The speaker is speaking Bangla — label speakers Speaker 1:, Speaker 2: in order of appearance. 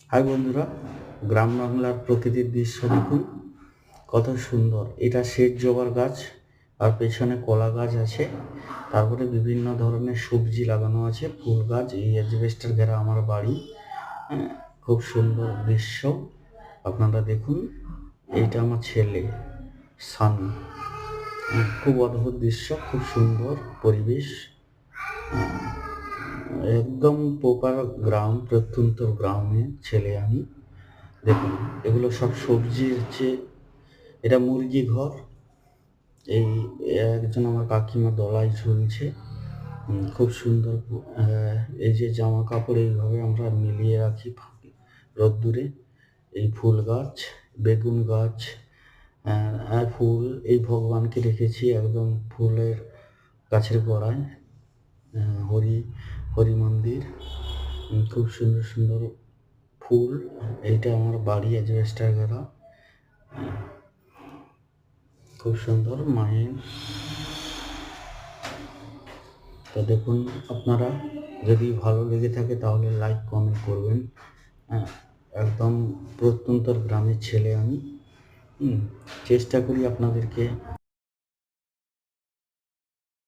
Speaker 1: হাই বন্ধুরা, গ্রাম বাংলার প্রকৃতির দৃশ্য দেখুন কত সুন্দর। এটা সেট জবার গাছ আর পেছনে কলা গাছ আছে। তারপরে বিভিন্ন ধরনের সবজি লাগানো আছে, ফুল গাছ। এই অ্যাজবেস্টার ঘেরা আমার বাড়ি। খুব সুন্দর দৃশ্য, আপনারা দেখুন। এইটা আমার ছেলে সানু। খুব অদ্ভুত দৃশ্য, খুব সুন্দর পরিবেশ। একদম প্রপার গ্রাম, প্রত্যন্ত গ্রামে ছেলে আমি। দেখুন এগুলো সব সবজি হচ্ছে, এটা মুরগি ঘর। এই একজন আমার কাকিমা দলাই ঝুলছে। খুব সুন্দর। এই যে জামা কাপড় এইভাবে আমরা মিলিয়ে রাখি রোদ্দুরে। এই ফুল গাছ, বেগুন গাছ, ফুল, এই ভগবানকে রেখেছি একদম ফুলের গাছের গোড়ায়। হরি মন্দির, খুব সুন্দর সুন্দর ফুল। এইটা আমার বাড়ি অ্যাজবেস্টার ঘেরা, খুব সুন্দর মায়ের। তো দেখুন, আপনারা যদি ভালো লেগে থাকে তাহলে লাইক কমেন্ট করবেন। একদম প্রত্যন্ত গ্রামের ছেলে আমি। চেষ্টা করি আপনাদেরকে